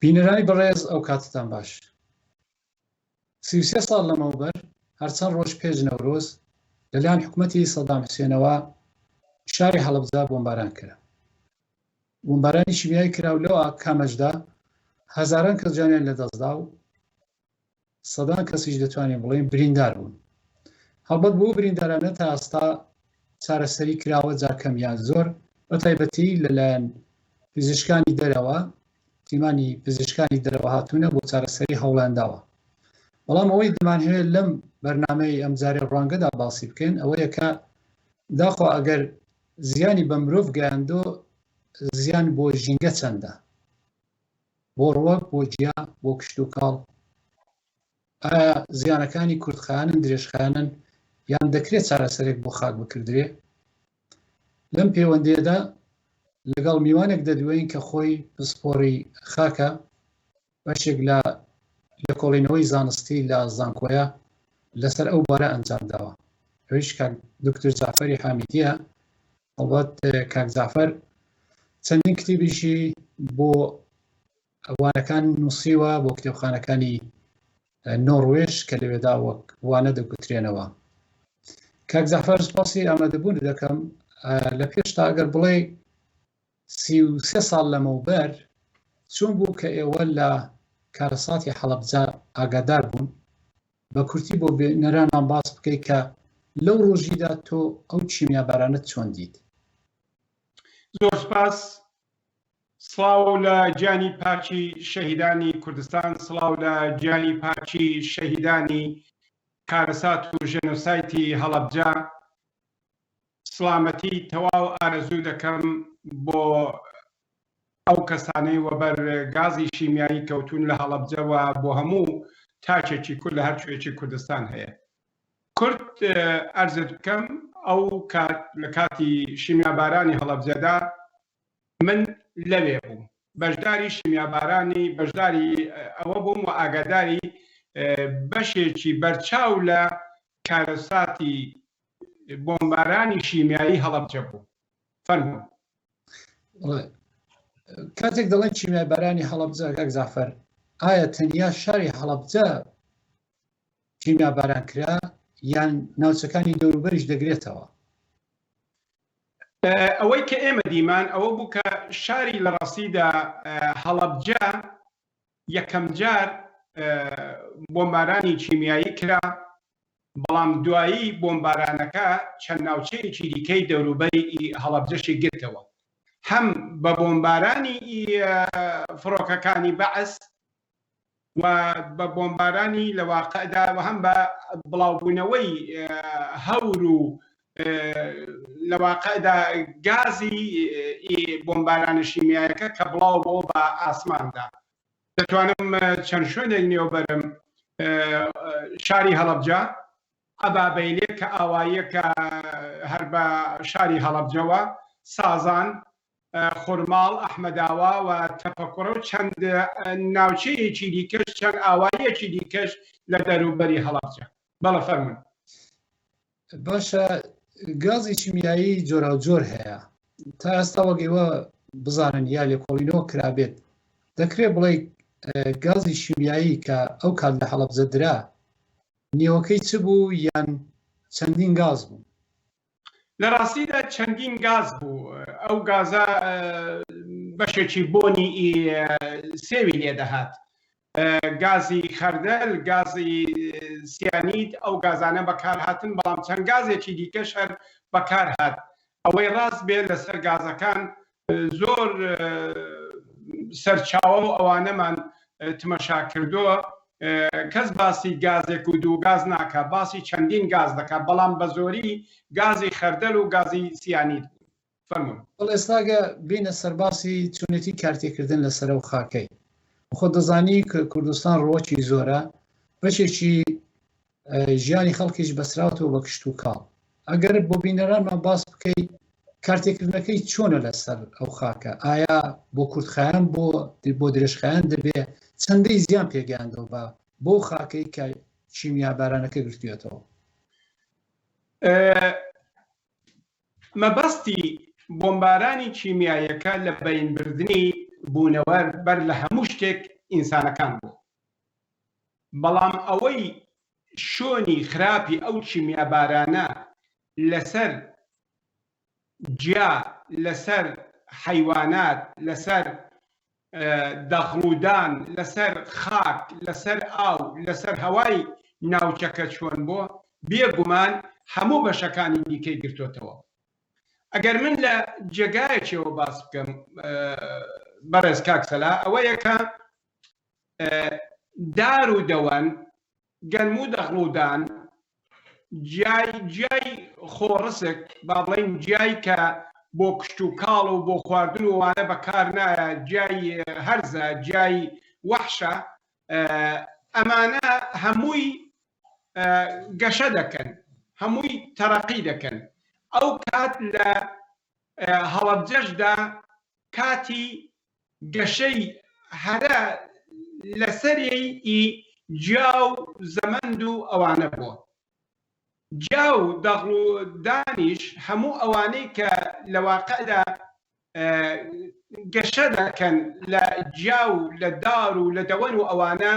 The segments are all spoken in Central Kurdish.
بینەرانی بەڕێز ئەو کاتتان باش. 33 ساڵ لەمەوبەر هەرچەند ڕۆژ پێش نەورۆز لەلایەن حکوومەتی سەدام حوسێنەوە شاری هەڵەبجە بۆمباران کرا. بۆمبارانی شیمیایی کرا و لەو کامەشدا هەزاران کەس جانیان لەدەستدا و سەدان کەسیش دەتوانین بڵێن بریندار بوون. هەڵبەت بۆ بریندارانە تا ئێستا چارەسەری کراوە جاکەمیان زۆر بە تایبەتی لەلایەن پزیشکانی دەرەوە تیمانی پزیشکانی دەرەوە هاتوونە بۆ چارەسەری هەوڵانداوە. بەڵام ئەوەی دەمانهەیە لەم بەرنامەی ئەمجارێ ڕوانگەدا باسی بکەین ئەوەیە کە داخۆ ئەگەر زیانی بە مرۆڤ گەیاندۆ زیان بۆ ژینگە چەندە، بۆ ڕووەک، بۆ جیا، بۆ کشت و کاڵ. ئایا زیانەکانی کوردخایانن، درێژخایانن، یان دەکرێت چارەسەرێک بۆ خاک بکردرێ؟ لەم پەیوەندیەدا لەگەڵ میوانێک دەدوێین کە خۆی پسپۆڕی خاکە، بەشێک لە کۆڵینەوەی زانستی لە زانکۆیە لەسەر ئەو بارە ئەنجام داوە. ئەویش کاک دکتۆر جعفەری حامیدیە. ئەڵبەت کاک جعفەر چەندین کتێبیشی بۆ ئەوانەکان نووسیوە، بۆ کتێبخانەکانی نۆڕوێژ کە لەوێدا وەک وانە دەگوترێنەوە. کاک جعفەر سپاسی ئامادەبوون دەکەم لە پێشتا ئەگەر بڵێ 33 ساڵ لەمەوبەر چۆن بوو کە ئێوە لە کارەساتی هەڵەبجە ئاگادار بوون، بە کورتی بۆ بینەرانان باس بکەیت کە لەو ڕۆژیدا تۆ ئەو چیمیابارانت چۆن دیت؟ زۆر سپاس. سڵاو لە گیانی پاچی شەهیدانی کوردستان، سڵاو لە گیانی پاچی شەهیدانی کارەسات و ژێنۆسایتی هەڵەبجە. سڵامەتی تەواو ئارەزوو دەکەم بۆ ئەو کەسانەی وەبەر گازی شیمیایی کەوتون لە هەڵەبجەوە، بۆ هەموو تاچێکی کورد لە هەر کوێیەکی کوردستان هەیە. کورد ئەرزت بکەم ئەو لە کاتی شیمیابارانی هەڵەبجەدا من لەوێ بووم، بەشداری شیمیابارانی، بەشداری ئەوە بووم و ئاگاداری بەشێکی بەرچاو لە کارەساتی بۆمبارانی شیمیایی هەڵەبجە بوو. فەرموون. کاتێک دەڵێن چیمیابارانی هەڵەبجە، کاک جعفەر، ئایا تەنیا شاری هەڵەبجە چیمیاباران کرا یان ناوچەکانی دەوروبەریش دەگرێتەوە؟ ئەوەی کە ئێمە دیمان ئەوە بوو کە شاری لە ڕاستیدا هەڵەبجە یەکەم جار بۆمبارانی چیمیایی کرا، بەڵام دوایی بۆمبارانەکە چەند ناوچەیەکی دیکەی دەوروبەری هەڵەبجەشی گرتەوە، هەم بە بۆمبارانی فڕۆکەکانی بەعس و بە بۆمبارانی لە واقعدا و هەم بە بڵاوبوونەوەی هەور و لە واقعدا گازی بۆمبارانە شیمیایەکە کە بڵاو بۆ بە ئاسماندا. دەتوانم چەند شوێنێک نێوبەرم شاری هەڵەبجە، ئەبابەیلێ کە ئاواییەکە هەر بە شاری هەڵەبجەوە، سازان، خورماڵ، ئەحمەداوا و تەپەکوڕە و چەند ناوچەیەکی دیکەش، چەند ئاواییەکی دیکەش لە دەوروبەری هەڵەبجە. بەڵێ فەرموون. باشە، گازی شیمیایی جۆرا و جۆر هەیە. تا ئێستا وەک ئێوە بزانن یا لێکۆڵینەوە کرابێت، دەکرێت بڵێ گازی شیمیایی کە ئەو کات لە هەڵەبجە درا نێوەکەی چ بوو یان چەندین گاز بوو؟ لە ڕاستیدا چەندین گاز بوو. ئەو گازە بەشێکی بۆنی سێوی لێدەهات. گازی خەردەل، گازی سیانید، ئەو گازانە بەکار هاتن، بەڵام چەند گازێکی دیکەش هەر بەکار هات. ئەوەی ڕاست بێت لەسەر گازەکان زۆر سەرچاوە و ئەوانەمان تمەشا کردووە. کەس باسی گازێک و دوو گاز ناکات، باسی چەندین گاز دەکات، بەڵام بە زۆری گازی خەردەل و گازی سیانید. فەرموون. بەڵێ ئێستاگە بینە سەرباسی چۆنێتی کارتێکردن لەسەر ئەو خاکەی. خۆ دەزانی کە کوردستان ڕۆکی زۆرە، بەشێکی ژیانی خەڵکیش بەسراوەوە بە کشت و کاڵ. ئەگەر بۆ بینەرانمان باس بکەیت کارتێکردنەکەی چۆنە لەسەر ئەو خاکە؟ ئایا بۆ کوردخایان بۆ درێژخایان دەبێ چەندەی زیان پێگەیاندەوە بۆ خاکەی کە چیمیابارانەکە گرتوێتەوە؟ مەبەستی بۆمبارانی چیمیایەکە لە بەینبردنی بوونەوە بەر لە هەموو شتێک ئینسانەکان بوو. بەڵام ئەوەی شۆنی خراپی ئەو چیمیابارانە لەسەر جیا، لەسەر حیوانات، لەسەر دەخڵودان، لەسەر خاک، لەسەر ئاو، لەسەر هەوای ناوچەکە چۆن بۆ بێگومان هەموو بەشەکانی دیکەی گرتوتەوە. ئەگەر من لە جێگایەکەوە باس بکەم بەڕێز کاکسەلا، ئەوە یەکە دار و دەوەن، گەنم و دەخڵودان، جیای خۆڕسک با بڵێن جیای کە بۆ کشت و کاڵ و بۆ خواردن و وانە بەکار نایە، جیای هەرزە، جیای وەحشە، ئەمانە هەمووی گەشە دەکەن، هەمووی تەرەقی دەکەن. ئەو کات لە هەڵەبجەشدا کاتی گەشەی هەرە لەسەری جیا و زەمەند و ئەوانە بووە. جیا و دەخڵودانیش هەموو ئەوانەی کە لە واقعدا گەشە دەکەن لە جیا و لە دار و لە دەوەن و ئەوانە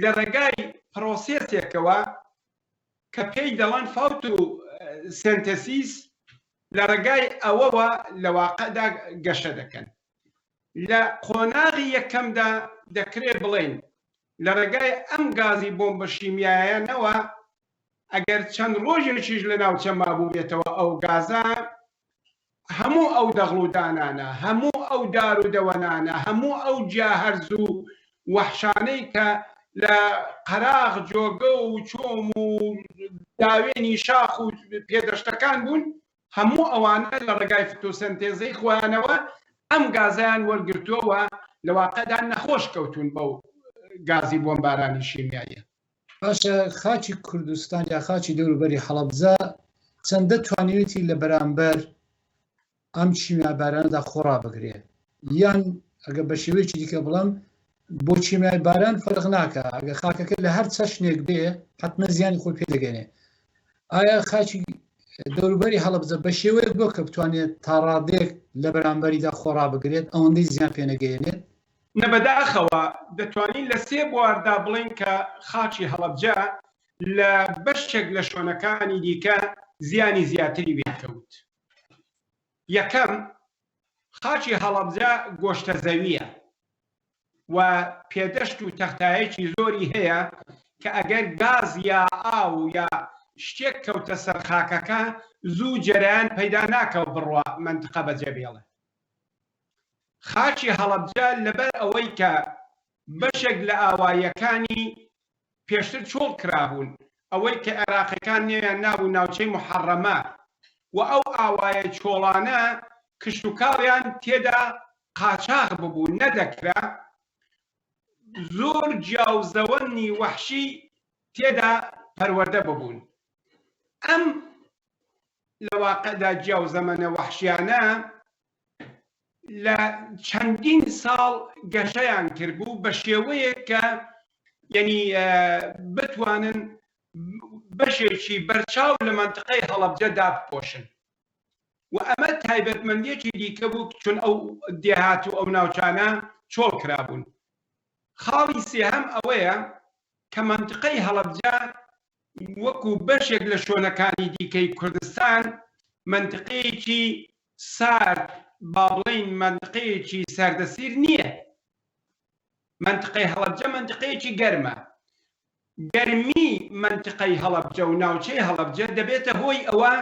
لە ڕێگای پرۆسێسێکەوە کە پێی دەڵێن فاوت و سنتەسیس، لە ڕێگای ئەوەوە لە واقعدا گەشە دەکەن. لە قۆناغی یەکەمدا دەکرێت بڵێن لە ڕێگای ئەم گازی بۆمبە شیمیایانەوە ئەگەر چەند ڕۆژێکیش لە ناوچە مابوو بێتەوە ئەو گازە، هەموو ئەو دەخڵودانانە، هەموو ئەو دار و دەوەنانە، هەموو ئەو جیا هەرز و وەحشانەی کە لە قەراغ، جۆگە و چۆم و داوێنی شاخ و پێدەشتەکان بوون، هەموو ئەوانە لە ڕێگای فتۆسەنتێزەی خۆیانەوە ئەم گازیان وەرگرتووەوە، لە واقعدا نەخۆش کەوتون بەو گازی بۆمبارانی شیمیاییە. باشە، خاچی کوردستان یا خاچی دەوروبەری هەڵەبجە چەندە توانیوێتی لە بەرامبەر ئەم چیمیابارانەدا خۆڕا بگرێت، یان ئەگە بە شێوەیەکی دیکە بڵم بۆ چیمیاباران فەرق ناکە، ئەگە خاکەکە لە هەر چەشنێک بێ حتممە زیانی خۆی پێدەگەنێ. ئایا خاچی دەوروبەری هەڵەبجە بە شێوەیەک بۆ کە بتوانێت تا ڕادێک لە بەرامبەریدا خۆڕا بگرێت ئەوەندەی زیان پێنەگەێنێت؟ نەبەداخەوە دەتوانین لە سێ بواردا بڵین کە خاچی هەڵەبجە لە بەشێک لە شوێنەکانی دیکە زیانی زیاتری بێتکەوت. یەکەم، خاچی هەڵەبجە گۆشتە زەویە و پێدەشت و تەختایەکی زۆری هەیە کە ئەگەر گاز یا ئاو یا شتێک کەوتە سەر خاکەکە زوو جەریان پەیدا ناکەوت بڕوا منتقە بەجێ بێڵێ. خاچی هەڵەبجە لەبەر ئەوەی کە بەشێک لە ئاواییەکانی پێشتر چۆڵ کرابوون، ئەوەی کە عێراقیەکان نێویان نابوو ناوچەی محەڕەمە و ئەو ئاوایە چۆڵانە کشت و کاڵیان تێدا قاچاغ ببوو نەدەکرا، زۆر جیاوزەوەنی وەحشی تێدا پەروەردە ببوون. ئەم لە واقعدا جیاوزەمەنە وەحشیانە لە چەندین ساڵ گەشەیان کردبوو بە شێوەیەک کە یعنی بتوانن بەشێکی بەرچاو لە منتقەی هەڵەبجەدا بپۆشن. و ئەمە تایبەتمەندیەکی دیکە بوو چون ئەو دێهات و ئەو ناوچانە چۆڵ کرابوون. خاڵی سێهەم ئەوەیە کە منتقەی هەڵەبجە وەکو بەشێک لە شوێنەکانی دیکەی کوردستان منتقەیەکی سارد، با بڵین منتقەیەکی سەردەسیر نییە. منتقەی هەڵەبجە منتقەیەکی گەرمە. گەرمی منتقەی هەڵەبجە و ناوچەی هەڵەبجە دەبێتە هۆی ئەوە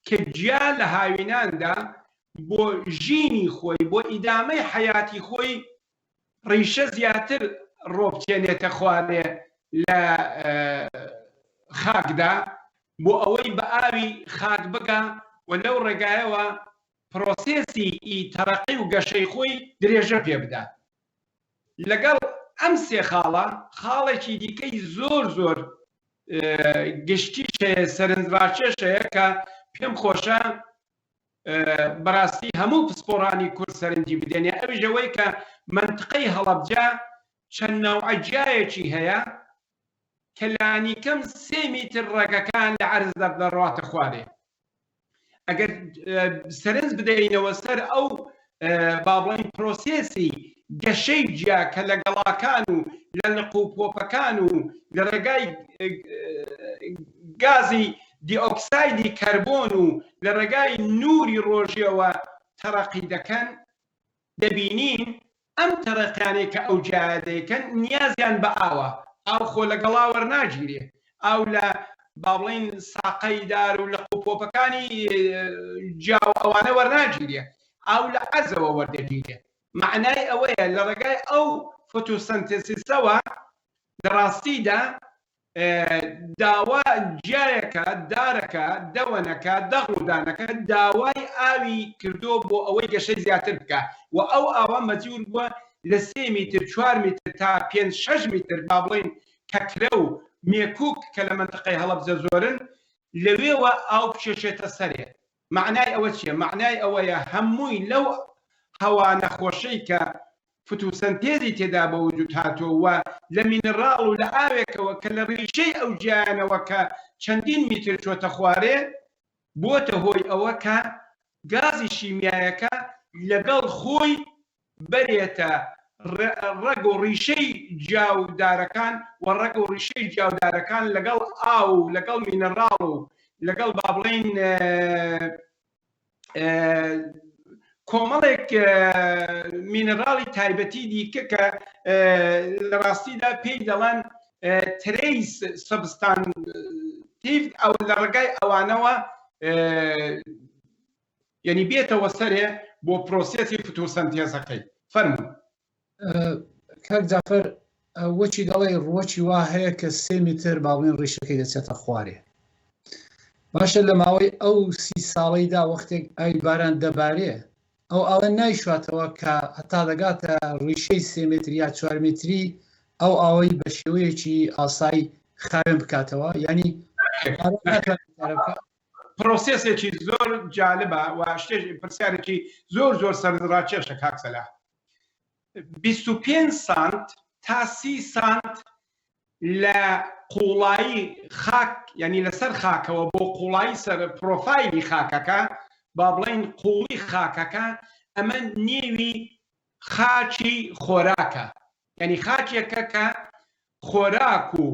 کە جیا لە هاویناندا بۆ ژینی خۆی، بۆ ئیدامەی حەیاتی خۆی ڕیشە زیاتر ڕۆبچێنێتە خوارێ لە خاکدا بۆ ئەوەی بە ئاوی خاک بگا و لەو ڕێگایەوە پرۆسێسی تەرەقی و گەشەی خۆی درێژە پێ بدات. لەگەڵ ئەم سێ خاڵە خاڵێکی دیکەی زۆر زۆر گشتیش هەیە، سەرنجڕاکێشەیە کە پێم خۆشە بەڕاستی هەموو پسپۆڕانی کورد سەرنجی بدێنێ، ئەویش ئەوەی کە منتقەی هەڵەبجە چەند ناوعەجایەکی هەیە کە لانیکەم 3 میتر ڕێگەکان لە عەرزدا دەڕواتە خوارێ. ئەگەر سەرنج بدەینەوە سەر ئەو با بڵێن پرۆسێسی گەشەی جیا کە لە گەڵاکان و لە نقوپۆپەکان و لە ڕێگای گازی دیۆکسایدی کەربۆن و لە ڕێگای نووری ڕۆژیەوە تەرەقی دەکەن دەبینین ئەم تەرەقیانەی کە ئەو جیا دەیکەن نیازیان بە ئاوە ئاو خۆ لەگەڵا وەرناگیرێ ئاو لە با بڵێن ساقەی دار و لە قوپۆپەکانی جیاو ئەوانە وەرناگیرێ ئاو لە عەزەوە وەردەگیرێ معنای ئەوەیە لە ڕێگای ئەو فۆتۆسەنتێسیسەوە لە ڕاستیدا داوا جیایەکە دارەکە دەوەنەکە دەغڵدانەکە داوای ئاوی کردو بۆ ئەوەی گەشەی زیاتر بکە و ئەو ئاوا مەجبور بووە لە 3 میتر 4 میتر تا 5-6 میتر با بڵێن کەکرە و مێکوک کە لە منتقەی هەڵەبجە زۆرن لەوێوە ئاو بچێشێتە سەرێ معنای ئەوە چییە؟ معنای ئەوەیە هەمووی لەو هەوا نەخۆشەی کە فتوسەنتێزی تێدا بە وجود هاتووە لە مینەڕاڵ و لە ئاوێکەوە کە لە ڕیشەی ئەو جیانەوە کە چەندین میتر چۆتە خوارێ بۆتە هۆی ئەوە کە گازی شیمیایەکە لەگەڵ خۆی بەرێتە ڕەگ و ڕیشەی جیاودارەکان و ڕەگ و ڕیشەی جیاودارەکان لەگەڵ ئاو و لەگەڵ مینەڕاڵ و لەگەڵ با بڵێن کۆمەڵێک مینەڕاڵی تایبەتی دیکە کە لە ڕاستیدا پێی دەڵێن ترەیس سەبستانتیڤ ئەو لە ڕێگای ئەوانەوە یعنی بێتەوە سەرێ بۆ پرۆسێسی فتوسەنتێزەکەی فەرموو. کاک جافەر وەچی دەڵێ ڕۆکی وا هەیە کە 3 میتر با بڵێن ڕیشەکەی دەچێتە خوارێ باشە لە ماوەی ئەو 30 ساڵەیدا وەختێک ئای باران دەبارێ ئەو ئاوە نایشواتەوە کە هەتا دەگاتە ڕیشەی 3 متر یا 4 متری ئەو ئاوەی بە شێوەیەکی ئاسایی خاوێن بکاتەوە ینی پرۆسێسێکی زۆر جالبە و پرسیارێکی زۆر زۆر سەرنجڕاکێشە کاک سەلاح 25 سانت تا 30 سانت لە قوڵایی خاک یعنی لەسەر خاکەوە بۆ قوڵایی سەر پرۆفایلی خاکەکە با بڵێن قوڵی خاکەکە ئەمە نێوی خاچی خۆراکە یعنی خاچێکە کە خۆراک و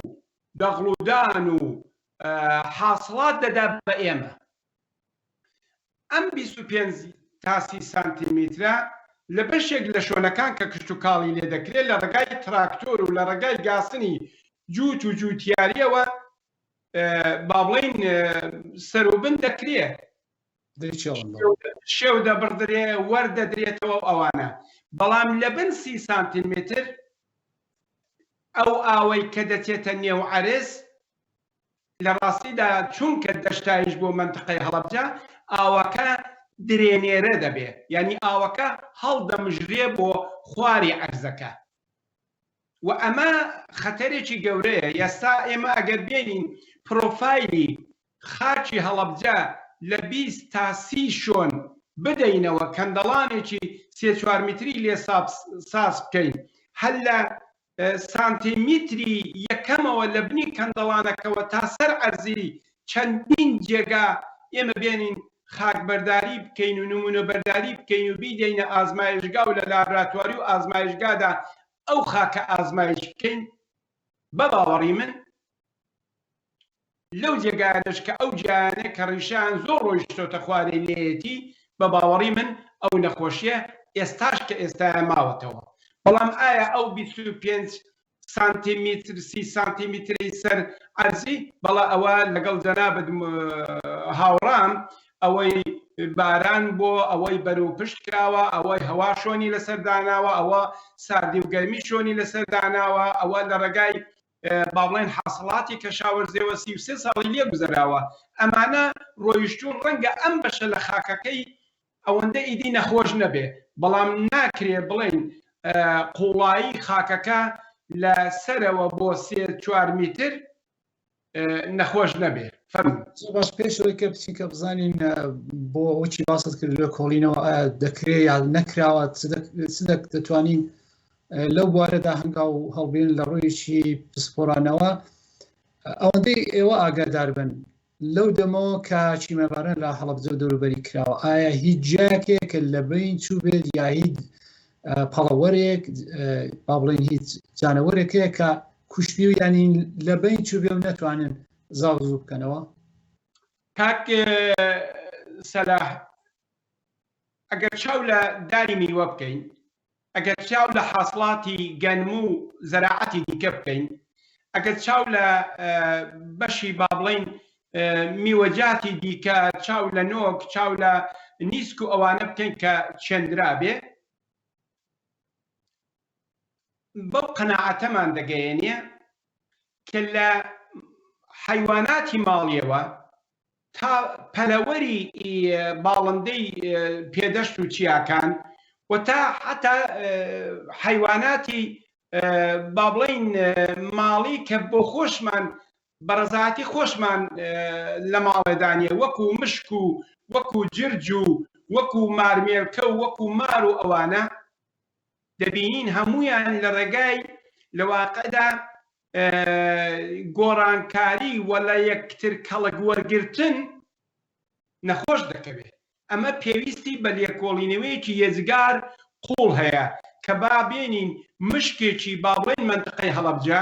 دەغڵودان و حاصڵات دەدا بە ئێمە ئەم 25 تا 30 سانتیمترە لە بەشێک لە شوێنەکان کە کشت و کاڵی لێ دەکرێت لە ڕێگای تراکتۆر و لە ڕێگای گاسنی جووت و جووتیاریەوە با بڵێن سەروبن دەکرێت شێو دەبڕدرێ وەردەدرێتەوە ئەوانە بەڵام لە بن 30 سانتیمتر ئەو ئاوەی کە دەچێتە نێو عەرز لە ڕاستیدا چونکە دەشتایش بۆ منتقەی هەڵەبجە ئاوەکە درێنێرە دەبێ یعنی ئاوەکە هەڵدەمژرێ بۆ خواری عەرزەکە و ئەمە خەتەرێکی گەورەیە ئێستا ئێمە ئەگەر بێنین پرۆفایلی خاچی هەڵەبجە لە 20 تا 30 شۆن بدەینەوە کەندەڵانێکی 3-4 متری لێ ساس بکەین هەل لە سانتیمتری یەکەمەوە لە بنی کەندەڵانەکەوە تا سەر عەرزی چەندین جێگا ئێمە بێنین خاک بەرداری بکەین و نمونە بەرداری بکەین و بیدەینە ئازمایشگا و لە لابراتواری و ئازمایشگادا ئەو خاکە ئازمایش بکەین بە باوەڕی من لەو جێگانش کە ئەو جیانە کە ڕیشان زۆر ڕۆیشتۆتە خوارەی لێیەتی بە باوەڕی من ئەو نەخۆشیە ئێستاش کە ئێستایە ماوەتەوە بەڵام ئایا ئەو 25 سانتیمتر 30 سانتیمتری سەر عەرزی بەڵا ئەوە لەگەڵ جەنابەت هاوڕام ئەوەی باران بۆ ئەوەی بەرەو پشت کراوە ئەوەی هەوا شۆنی لەسەر داناوە ئەوە ساردی و گەرمی شۆنی لەسەر داناوە ئەوە لە ڕێگای باڵێن حاصڵاتی کەشاوەرزێوە 33 ساڵی لێ گوزەراوە ئەمانە ڕۆیشتون ڕەنگە ئەم بەشە لە خاکەکەی ئەوەندە ئیدی نەخۆش نەبێ بەڵام ناکرێ بڵێن قوڵایی خاکەکە لە سەرەوە بۆ 3-4 میتر نەخۆش نەبێ باش پێشەوەی کە بچین کە بزانین بۆ ئەوچی باست کرد لە کۆڵینەوە دەکرێت یا نەکراوە چ دەتوانین لەو بوارەدا هەنگاو هەڵبێن لە ڕۆیشی پسپۆرانەوە ئەوەندەی ئێوە ئاگادار بن لەو دەمەوە کە چیمەباران لە هەڵەبجە و دەوروبەری کراوە ئایا هیچ جاکێکە لە بین چوو بێت یا هیچ پەڵەوەرێک با بڵێن هیچ جانەوەرێکەیە کە کوشتبی و ینی لە بین چوو بێ و نەتوانن زاڵ زوو بکەنەوە؟ کاک سەلاح، ئەگەر چاو لە داری میوە بکەین، ئەگەر چاو لە حاصڵاتی گەنم و زەراعەتی دیکە بکەین، ئەگەر چاو لە بەشی با بڵێن میوەجاتی دیکە، چاو لە نۆک، چاو لە نیسک و ئەوانە بکەین کە چێندرا بێ، بەو قەناعەتەمان دەگەیەنێ کە لە حیواناتی ماڵیەوە تا پەلەوەری باڵندەی پێدەشت و چیاکان و تا حتا حیواناتی با بڵێن ماڵی کە بۆ خۆشمان بەڕەزاتی خۆشمان لە ماڵێدانیە، وەکو مشک و وەکو جرج و وەکو مارمێڵکە و وەکو مار و ئەوانە دەبینین هەمویان لە ڕێگای لە واقعدا گۆڕانکاری وە لە یەکتر کەڵک وەرگرتن نەخۆش دەکەوێت. ئەمە پێویستی بە لێکۆڵینەوەیەکی یێزگار قوڵ هەیە کە با بێنین مشکێکی با بڵێن منتقەی هەڵەبجە،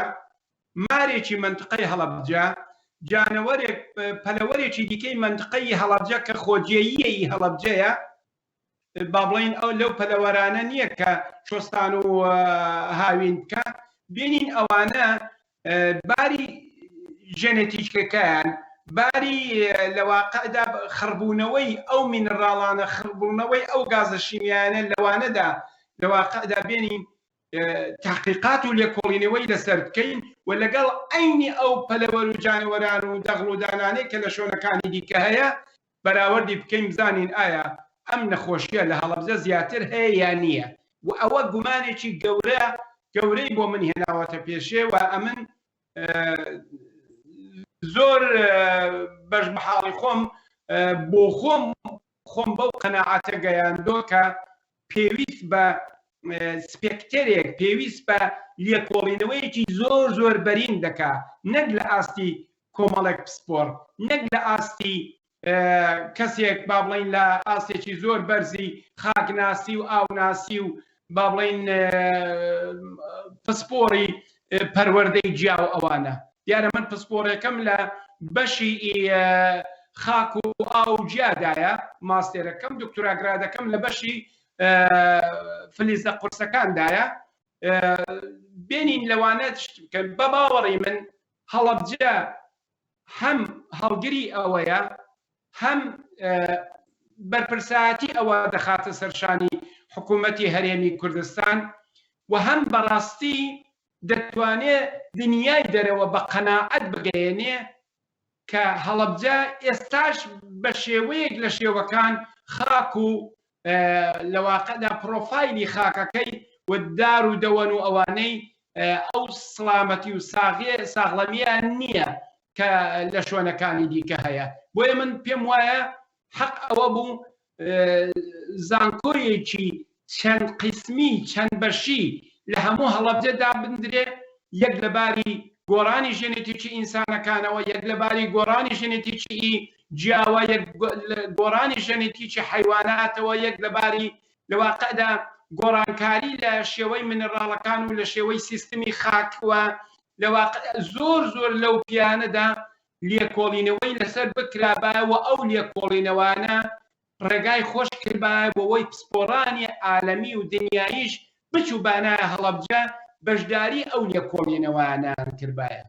مارێکی منتقەی هەڵەبجە، جانەوەرێک پەلەوەرێکی دیکەی منتقەی هەڵەبجە کە خۆجێیی هەڵەبجەیە، با بڵێن ئەو لەو پەلەوەرانە نییە کە شۆستان و هاوین بکە، بینین ئەوانە باری ژێنێتیکەکەیان، باری لە واقعدا خڕبوونەوەی ئەو مینرالانە، خڕبوونەوەی ئەو گازە شیمیانە لەوانەدا لە واقعدا بینین تحقیقات و لێکۆڵینەوەی لەسەر بکەین و لەگەڵ عینی ئەو پەلەوەر و جانەوەران و دەغڵ و دانانەی کە لە شوێنەکانی دیکە هەیە بەراوردی بکەین، بزانین ئایا ئەم نەخۆشیە لە هەڵەبجە زیاتر هەیە یان نییە. و ئەوە گومانێکی گەورەی بۆ من هێناوەتە پێشێ و ئەمن زۆر بەشبحاڵی خۆم بۆ خۆم بەو قەناعەتە گەیاندۆ کە پێویست بە سپێکتەرێک، پێویست بە لێکۆڵینەوەیەکی زۆر زۆر بەرین دەکا، نەک لە ئاستی کۆمەڵێک پسپۆر، نەک لە ئاستی کەسێک با بڵێن لە ئاستێکی زۆر بەرزی خاکناسی و ئاوناسی و با بڵێن پسپۆری پەروەردەی جیا و ئەوانە. دیارە من پسپۆرەکەم لە بەشی خاک و ئاو جیادایە، ماستێرەکەم دکتۆراگرادەکەم لە بەشی فلیزە قورسەکاندایە. بینین لەوانە بە باوەڕی من هەڵەبجە هەم هەڵگری ئەوەیە، هەم بەرپرسایەتی ئەوە دەخاتە سەرشانی حکوومەتی هەرێمی کوردستان و هەم بەڕاستی دەتوانێت دنیای دەرەوە بە قەناعەت بگەیەنێ کە هەڵەبجە ئێستاش بە شێوەیەک لە شێوەکان خاک و لە واقعدا پرۆفایلی خاکەکەی و دار و دەوەن و ئەوانەی ئەو سڵامەتی و ساغڵەمیان نییە کە لە شوێنەکانی دیکە هەیە. بۆیە من پێم وایە حەق ئەوە بوو زانکۆیەکی چەند قسمی چەند بەشی لە هەموو هەڵەبجەدا بندرێ، یەک لەباری گۆڕانی ژێنێتیکی ئینسانەکانەوە، یەک لەباری گۆڕانی ژێنێتیکی جیاوە، یەک گۆڕانی ژێنێتیکی حیواناتەوە، یەک لەباری لە واقعدا گۆڕانکاری لە شێوەی منێڕاڵەکان و لە شێوەی سیستمی خاکوە. لە واقع زۆر زۆر لەو پیانەدا لێکۆڵینەوەی لەسەر بکرابایە و ئەو لێکۆڵینەوانە ڕێگای خۆش کردبایە بۆەوەی پسپۆڕانی عالەمی و دنیاییش بچوو بانایە هەڵەبجە بەشداری ئەو لێکۆڵینەوانان کردبایە.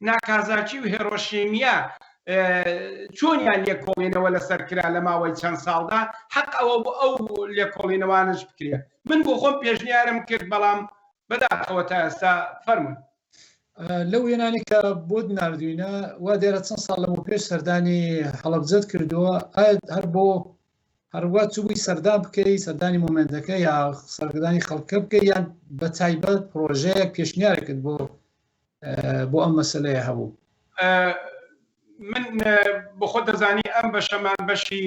ناکازاچی و هێڕۆشیمیا چۆنیان لێکۆڵینەوە لەسەر کرا لە ماوەی چەند ساڵدا، حەق ئەوە بۆ ئەو لێکۆڵینەوانش بکرێ. من بۆ خۆم پێشنیارم کرد، بەڵام بەداخەوە تا ئێستا فەرمون. لەو وێنانی کە بۆت نردوینە وا دێرە چەند ساڵ لەمە پێش سەردانی هەڵەبجەت کردووە، هەر بۆ هەروە چوبووی سەردان بکەی، سەردانی مومنتەکە یا سەردانی خەڵکە بکەی، یان بە تایبەت پرۆژەیەک پێشنیارێکت بۆ ئەم مەسەلەیە هەبوو؟ من بۆ خۆ دەزانی ئەم بەشەمان بەشی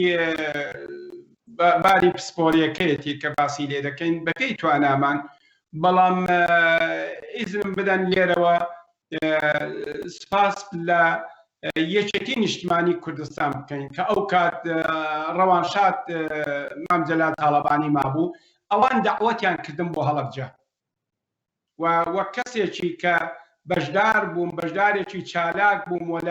باری پسپۆریەکەیەتی کە باسی لێ دەکەین بەپێی توانامان، بەڵام ئیزنم بدەن لێرەوە سپاس لە یەکێتی نیشتمانی کوردستان بکەین کە ئەو کات ڕەوانشاد مام جەلال تاڵەبانی مابوو ئەوان دەعوەتیان کردم بۆ هەڵەبجە وە کەسێکی کە بەشدار بووم بەشدارێکی چالاک بووم وە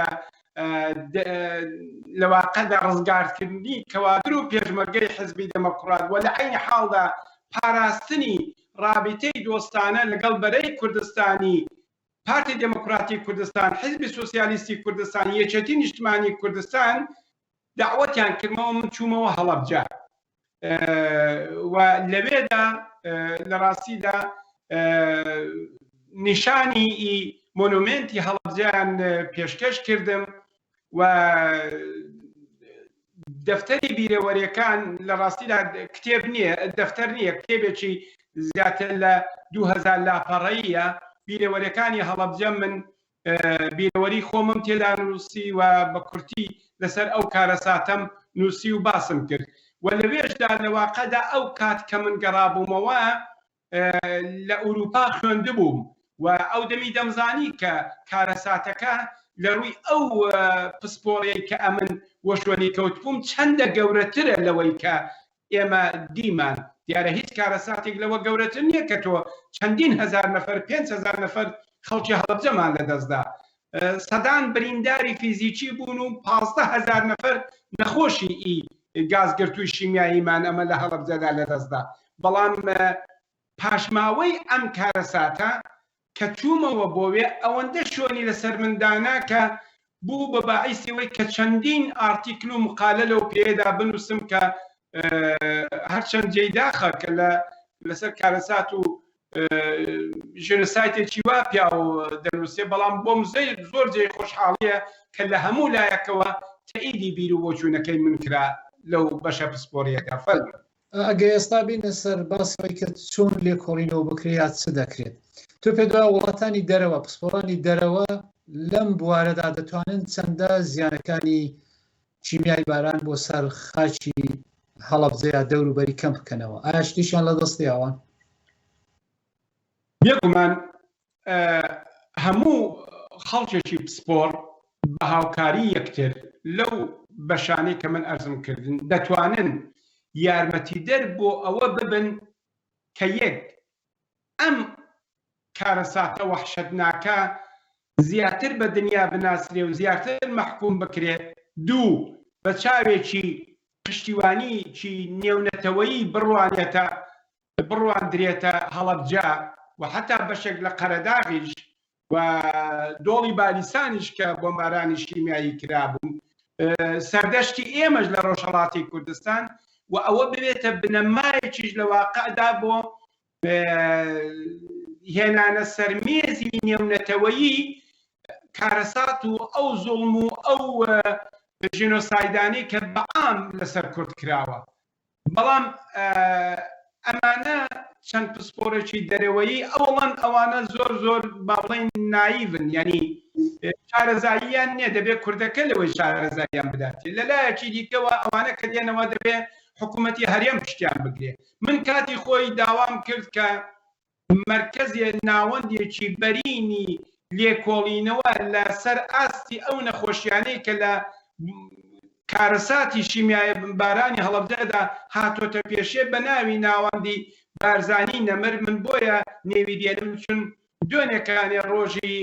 لە واقعدا ڕزگارکردنی کەوادر و پێشمەرگەی حزبی دەموکرات وە لە عینی حاڵدا پاراستنی رابطەی دۆستانە لەگەڵ بەرەی کوردستانی پارتی دموکراتی کوردستان حزبی سۆسیالیستی کوردستان یەکێتی نیشتمانی کوردستان دعوەتیان کردمەوە من چوومەوە هەڵەبجە و لەوێدا لە ڕاستیدا نیشانی مۆنومنتی هەڵەبجەیان پێشکەش کردم و دەفتەری بیرەوەریەکان لە ڕاستیدا کتێب نییە دەفتەر نییە کتێبێکی زیاتر لە 2000 لاپەڕەیە بیرەوەریەکانی هەڵەبجە من بیرەوەری خۆمم تێدا نووسی و بە کورتی لەسەر ئەو کارەساتەم نووسی و باسم کرد و لەوێشدا لە واقعدا ئەو کات کە من گەڕابوومەوە لە ئوروپا خوێندبووم و ئەو دەمی دەمزانی کە کارەساتەکە لە ڕووی ئەو پسپۆڕەیە کە ئەمن وەشوەنی کەوتبووم چەندە گەورەترە لەوەی کە ئێمە دیمان دیارە هیچ کارەساتێک لەوە گەورەتر نییە کە تۆ چەندین هەزار نەفەر 5,000 نەفەر خەڵکی هەڵەبجەمان لەدەستدا سەدان برینداری فیزیکی بوون و 15,000 نەفەر نەخۆشی گازگرتووی شیمیاییمان ئەمە لە هەڵەبجەدا لەدەستدا بەڵام پاشماوەی ئەم کارەساتە کە چوومەوە بۆوێ ئەوەندە شۆنی لەسەر مندانا کە بوو بە باعیسیەوەی کە چەندین ئارتیکل و مقالە لەو پێدا بنووسم کە هەرچەند جێداخە کە لەسەر کارەسات و ژێنۆسایدێکی وا پیا و دەنووسێ بەڵام بۆم زۆر جێی خۆشحاڵیە کە لە هەموو لایەکەوە تەئیدی بیر و بۆچوونەکەی من کرا لەو بەشە پسپۆڕیەکە فەرمە ئەگە ئێستا بینە سەر باسەوەی کرد چۆن لێکۆڵینەوە بکرێت چ دەکرێت تۆ پێدرا وڵاتانی دەرەوە پسپۆڕانی دەرەوە لەم بوارەدا دەتوانن چەندە زیانەکانی چیمیای باران بۆ سەر خاچی هەڵەبجەیە دەوروبەری کەم بکەنەوە ئایا شتیشیان لە دەستی ئەوان بێگومان هەموو خەڵکێکی پسپۆڕ بە هاوکاری یەکتر لەو بەشانەی کە من ئەرزم کردن دەتوانن یارمەتیدەر بۆ ئەوە ببن کە یەک ئەم کارەساتە وەحشەتناکە زیاتر بە دنیا بناسرێ و زیاتر مەحکوم بکرێت دوو بە چاوێکی پشتیوانیی نێونەتەوەیی بڕوانندرێتە هەڵەبجە و حتا بەشێک لە قەرەداغیش و دۆڵی باریسانیش کە بۆمبارانی شیمیایی کرابوون سەردەشتی ئێمەش لە ڕۆژهەڵاتی کوردستان و ئەوە ببێتە بنەمایەکیش لە واقعدا بۆ هێنانە سەرمێزی نێونەتەوەیی کارەسات و ئەو زوڵم و ئەو ژینۆسایدانی کە بەعام لەسەر کورد کراوە بەڵام ئەمانە چەند پسپۆرێکی دەرەوەیی ئەوڵەن ئەوانە زۆر باڵین نایڤن یعنی شارەزاییان نییە دەبێت کوردەکە لەوەی شارەزاییان بداتێت لەلایەکی دیکەوە ئەوانە کە دێنەوە دەبێت حکوومەتی هەرێم پشتیان بگرێ من کاتی خۆی داوام کرد کە مرکزی ناوەندێکی بەرینی لێکۆڵینەوە لەسەر ئاستی ئەو نەخۆشیانەی کە لە کارەساتی شیمیای بارانی هەڵەبجەدا هاتۆتە پێشێ بە ناوی ناوەندی بارزانی نەمر من بۆیە نێوی دێنم چون دوێنێکانی ڕۆژی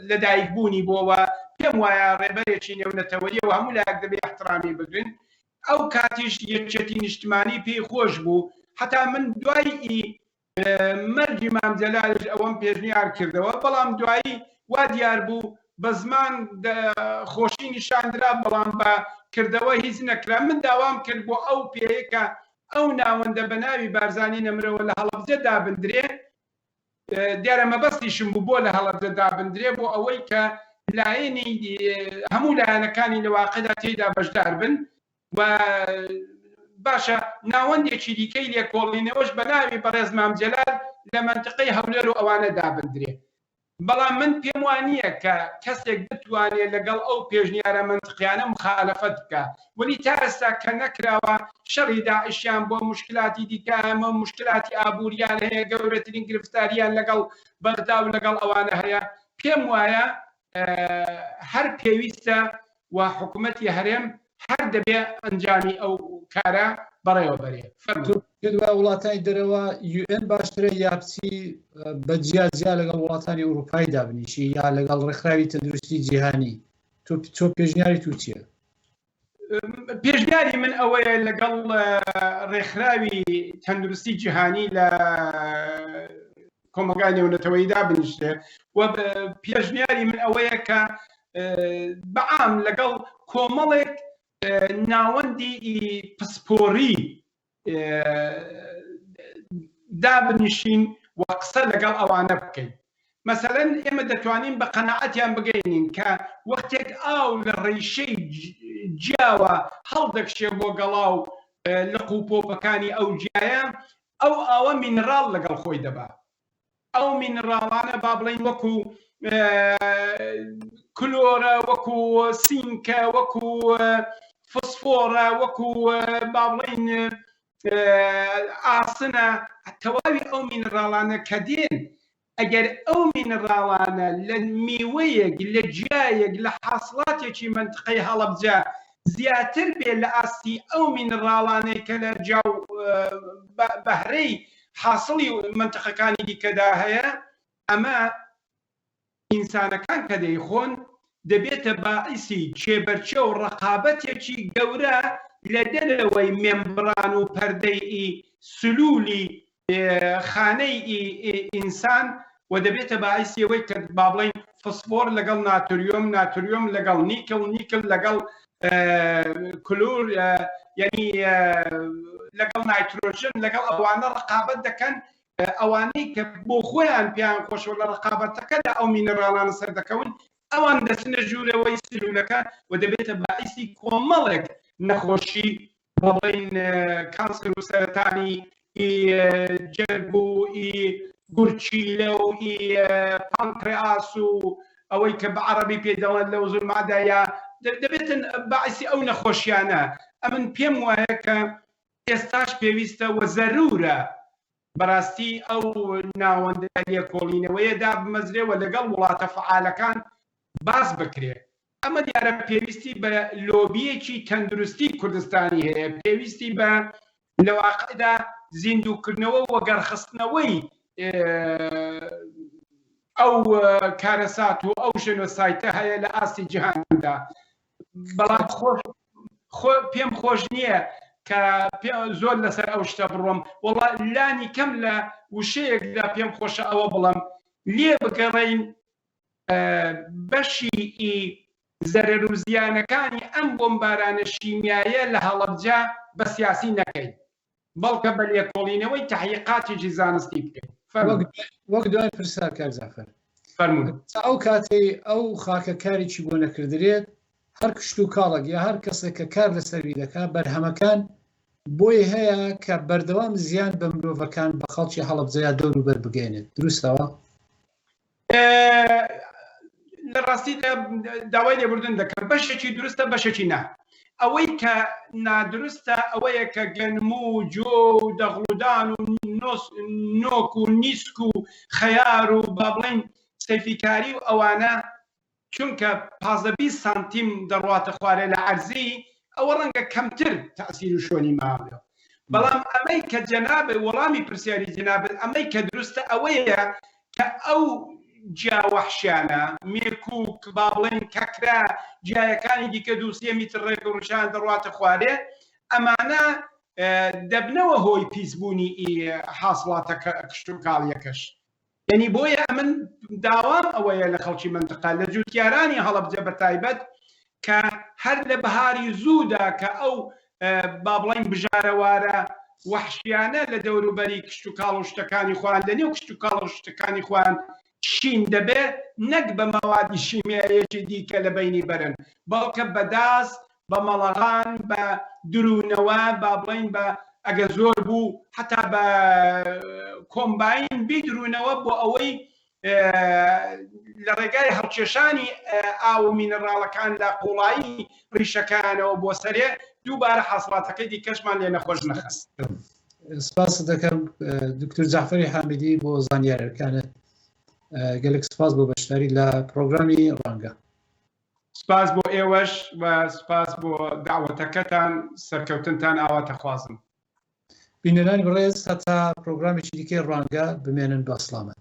لەدایکبوونی بۆەوە پێم وایە ڕێبەرێکی نێونەتەوەیە و هەموو لایەک دەبێت احترامی بگرن ئەو کاتیش یەکێتی نیشتمانی پێی خۆش بوو حتا من دوایی مەرجی مام جەلالش ئەوەم پێشنیار کردەوە بەڵام دوایی وا دیار بوو بە زمان خۆشی نیشاندرا بەڵام بە کردەوە هیچ نەکرا من داوام کرد بۆ ئەو پێیەکە ئەو ناوەندە بە ناوی بارزانی نەمرەوە لە هەڵەبجە دابدرێ دیارە مەبەستیشم بوو بۆ لە هەڵەبجە دابدرێ بۆ ئەوەی کە لایەنی هەموو لایەنەکانی لە واقعدا تێیدا بەشدار بن و باشە ناوەندێکی دیکەی لێکۆڵینەوەش بە ناوی بەڕێز مام جەلال لە منتقەی هەولێر و ئەوانە دابدرێ بەڵام من پێم وانییە کە کەسێک بتوانێت لەگەڵ ئەو پێشنیارە منطقیانە مخالەفەت بکە ولی تا ئێستا کە نەکراوە شەڕی داعشیان بۆ مشکلاتی دیکە ئەمە مشکلاتی ئابووریان هەیە گەورەترین گرفتاریان لەگەڵ بەغدا و لەگەڵ ئەوانە هەیە پێم وایە هەر پێویستە و حکوومەتی هەرێم هەر دەبێ ئەنجامی ئەو کارە بەڕێوەبەرێ دوای وڵاتانی دەرەوە UN باشترە یا بچی بە جیاجیا لەگەڵ وڵاتانی ئەوروپای دابنیشی یا لەگەڵ ڕێکخراوی تەندروستی جیهانی تۆ پێشنیاری تو چییە؟ پێشنیاری من ئەوەیە لەگەڵ ڕێکخراوی تەندروستی جیهانی لە کۆمەلگای نێونەتەوەییدا بنیشتێ و پێشنیاری من ئەوەیە کە بەعام لەگەڵ کۆمەڵێک ناوەندی پسپۆری دابنیشین و قسە لەگەڵ ئەوانە بکەین مەسەلەن ئێمە دەتوانین بە قەناعەتیان بگەینین کە وەختێک ئاو لە ڕێیشەی جیاوە هەڵدەکشێ بۆ گەڵاو لە قوپۆپەکانی ئەو جیایە ئەو ئاوە مینرال لەگەڵ خۆی دەبا ئەو مینرالانە با بڵین وەکو کلۆرە وەکو سینکە وەکو فسفۆرە وەکو با بڵین ئاسنە تەواوی ئەو مینرالانە کە دێن ئەگەر ئەو مینرالانە لە میوەیەک لە جیایەک لە حاصڵاتێکی منطقەی هەڵەبجە زیاتر بێ لە ئاستی ئەو مینرالانەی کە لە جاو بەهرەی حاصڵی منطقەکانی دیکەدا هەیە ئەمە ئینسانەکان کە دەیخۆن دەبێتە باعیسی چێبەرچە و ڕقابەتێکی گەورە لە دەرەوەی مێمبران و پەردەی سلولی خانەی ئینسان و دەبێتە باعیسی ئەوەی کە با بڵین فسفۆر لەگەڵ ناتریۆم لەگەڵ نیکل لەگەڵ کلور یعنی لەگەڵ نایترۆژن لەگەڵ ئەوانە ڕقابەت دەکەن ئەوانەی کە بۆ خۆیان پێیان خۆشەوە لە ڕقابەتەکەدا ئەو مینرالانە سەر دەکەون ئەوان دەچنە ژوورەوەی سلولەکە و دەبێتە باعیسی کۆمەڵێک نەخۆشی بڵین کانسەر و سەرەتانی جەرگ و گورچیلە و پانکرئاس و ئەوەی کە بە عەرەبی پێدەڵێن لەو زولمادایە دەبێتن باعیسی ئەو نەخۆشیانە ئەمن پێم وایە کە ئێستاش پێویستە و زەرورە بەڕاستی ئەو ناوەندە لێکۆڵینەوەیەدا بمەزرێەوە لەگەڵ وڵاتە فعالەکان باس بکرێ ئەمە دیارە پێویستی بە لۆبیەکی تەندروستی کوردستانی هەیە پێویستی بە لەواقعدا زیندووکردنەوە و گەڕخستنەوەی ئەو کارەسات و ئەو ژێنۆسایتە هەیە لە ئاستی جیهاندا بەڵام پێم خۆش نییە کە زۆر لەسەر ئەو شتە بڕۆم وەڵا لانی کەم لە وشەیەکدا پێم خۆشە ئەوە بڵم لێ بگەڕین بەشی زەرەر و زیانەکانی ئەم بۆمبارانە شیمیایە لە هەڵەبجە بە سیاسی نەکەین بەڵکە بە لێکۆڵینەوەی تحقیقاتێکی زانستی بکەین وەک دوای پرسیار کاک زەفەر فەرموون ئەو کاتەی ئەو خاکەکاریی بۆ نەکردرێت هەر کشت و کاڵک یا هەر کەسێک کە کار لەسەروی دەکات بەرهەمەکان بۆی هەیە کە بەردەوام زیان بە مرۆڤەکان بە خەڵکی هەڵەبجەیە دەوروبەر بگەێنێت دروستەوە؟ لە ڕاستیدا داوای لێبوردن دەکەم بەشێکی دروستە بەشێکی نا ئەوەی کە نادروستە ئەوەیە کە گەنمو و جۆ و دەغڵودان و نۆک و نیسک و خەیار و با بڵین سەیفیکاری و ئەوانە چونکە 15-20 سانتیم دەڕواتە خوارێ لە عەرزی ئەوە ڕەنگە کەمتر تەئسیر و شۆنی ماوە بەڵام ئەمەی کە جەنابێ وەڵامی پرسیاری جەنابێت ئەمەی کە دروستە ئەوەیە کە ئەو جیاوەحشیانە مێکوک با بڵین کەکرا جیایەکانی دیکە دووسێ میتر ڕێک و ڕشان دەڕواتە خوارێ ئەمانە دەبنەوە هۆی پیسبوونی حاصڵاتە کشت و کاڵیەکەش یعنی بۆیە ئەمن داوام ئەوەیە لە خەڵکی منطقە لە جووتیارانی هەڵەبجە بە تایبەت کە هەر لە بەهاری زوودا کە ئەو با بڵین بژارەوارە وەحشیانە لە دەوروبەری کشت و کاڵ و شتەکانی خوان لە نێو کشت و کاڵ و شتەکانی خوان شین دەبێت نەک بە مەوادی شیمیایەکی دیکە لە بینی بەرن بەڵکە بەداس بە مەڵەغان بە درونەوە با بڵین بە ئەگە زۆر بوو حتا بە کۆمباین بیدرونەوە بۆ ئەوەی لە ڕێگای هەڵکێشانی ئاو و مینەڕاڵەکان لە قوڵایی ڕیشەکانەوە بۆ سەرێ دووبارە حاصڵاتەکەی دیکەشمان لێ نەخۆش نەخست. سپاس دەکەم دکتۆر جعفەری حامدی بۆ زانیاریەکانت، گەلێک سپاس بۆ بەشداری لە پرۆگرامی ڕەنگە. سپاس بۆ ئێوەش و سپاس بۆ داوەتەکەتان، سەرکەوتنتان ئاواتە خوازم. بینەرانی بەڕێز هەتا پرۆگرامێکی دیکەی ڕەنگە بمێنن بە سلامەت.